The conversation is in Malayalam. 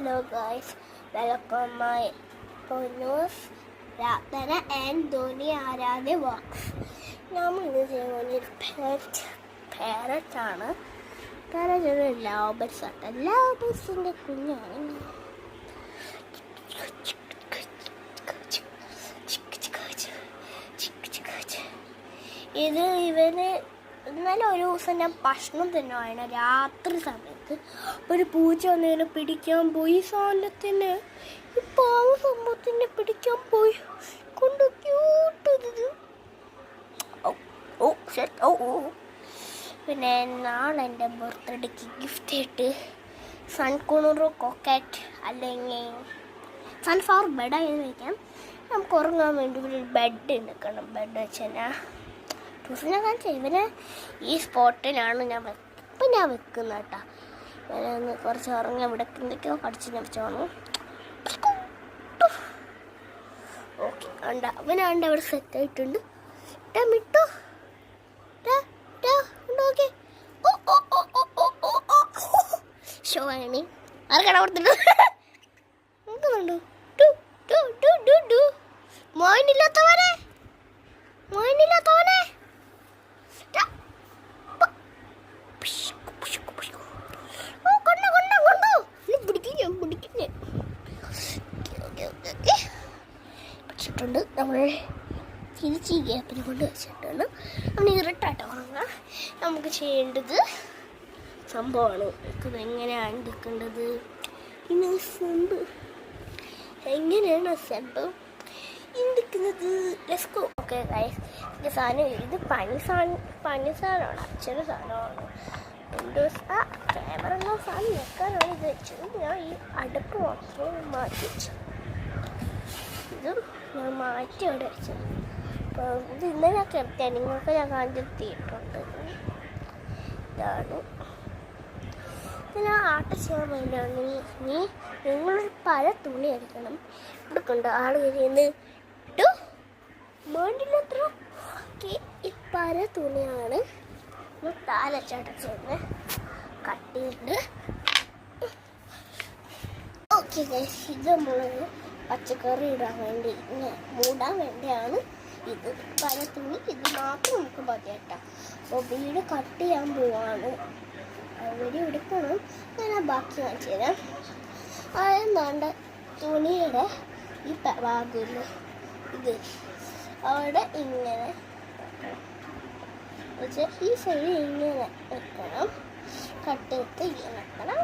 Hello guys, welcome my bonus Ratana and Dhoni Arade walks. നമ്മൾ ഇന്ന് ചെയ്യുന്ന പാരറ്റ് ആണ്. പാരറ്റ് ഒരു ലവ് ആണ്. ലവ് കുഞ്ഞാണ്. ഇത് ഇവന് ഇന്നലെ ഒരു ദിവസം ഞാൻ ഭക്ഷണം തിന്നുവാണ്. രാത്രി സമയത്ത് ഒരു പൂച്ച വന്നതിനെ പിടിക്കാൻ പോയി. സാധനത്തിന് ഈ പാവ സംഭവത്തിനെ പിടിക്കാൻ പോയി കൊണ്ട് ക്യൂട്ടത്. പിന്നെ നാളെ എൻ്റെ ബർത്ത്ഡേക്ക് ഗിഫ്റ്റ് ആയിട്ട് സൺകുണുറോ കൊക്കറ്റ് അല്ലെങ്കിൽ സൺഫ്ലവർ ബെഡായിരുന്നു വയ്ക്കാം. നമുക്ക് ഉറങ്ങാൻ വേണ്ടി ഒരു ബെഡ് എടുക്കണം. ബെഡ് വെച്ചാൽ ഞാൻ കാണിച്ച ഇവനെ ഈ സ്പോട്ടിലാണ് ഞാൻ വെക്കുന്നത് കേട്ടോ. ഇവനൊന്ന് കുറച്ച് ഉറങ്ങി ഇവിടെ എന്തൊക്കെയോ കടിച്ച് നിറച്ചോണു. ഓക്കെ ഉണ്ട്, അവനാണ്ട് അവിടെ സെറ്റായിട്ടുണ്ട്. മിട്ടോ ഓക്കെ ഷോ ആണ് ആർക്കട കൊടുത്തിട്ട് നോക്കുന്നുണ്ടോ? മോയിനില്ലാത്തവനെ ണ്ട് നമ്മൾ തിരിച്ച് ഈ ഗ്യാപ്പിൽ കൊണ്ട് വെച്ചിട്ടുണ്ട്. നമ്മൾ ഇരട്ടായിട്ട് ഉറങ്ങുക. നമുക്ക് ചെയ്യേണ്ടത് സംഭവമാണ്. ഇത് എങ്ങനെയാണ് എടുക്കേണ്ടത്, പിന്നെ സെമ്പ് എങ്ങനെയാണ് സെമ്പ് എടുക്കുന്നത്. Let's go okay guys. ഇത് സാധനം ഇത് പനി സാധനമാണ്, അച്ഛൻ്റെ സാധനമാണ്. ആ ക്യാമറ സാധനം വെക്കാനാണ് ഇത് വെച്ചത്. ഞാൻ ഈ അടുപ്പ് മാത്രമേ മാറ്റി വെച്ചു. ഇത് ഞാൻ മാറ്റി അവിടെ വെച്ചത്. അപ്പോൾ ഇത് ഇന്നലെ ഞാൻ കിടത്തിയാണ്, നിങ്ങൾക്ക് ഞാൻ കാണിച്ചിട്ടുണ്ട്. ഇതാണ് ഇതിന് ആട്ട ചെയ്യാൻ വേണ്ടിയാണ്. നിങ്ങളൊരു പല തുണി എടുക്കണം. ആൾ കഴിയുന്നത് വേണ്ടില്ലത്ര. ഈ പല തുണിയാണ് താലച്ചടച്ചൊന്ന് കട്ട് ചെയ്ത്. ഓക്കെ ഗൈസ്, ഇത് നമ്മൾ പച്ചക്കറി ഇടാൻ വേണ്ടി മൂടാൻ വേണ്ടിയാണ് ഇത്. പല തുണി ഇത് മാത്രം നമുക്ക് മതി കേട്ടോ. അപ്പോൾ വീട് കട്ട് ചെയ്യാൻ പോവാണ്. അവിടെ എടുക്കണം. ഞാൻ ബാക്കി കാണിച്ചു തരാം. അതെന്താണ്ട് തുണിയുടെ ഈ ഭാഗമില്ല, ഇത് അവിടെ ഇങ്ങനെ വെച്ച് ഈ സൈഡ് ഇങ്ങനെ വെക്കണം. കട്ട് ചെയ്ത് ഇങ്ങനെ വെക്കണം.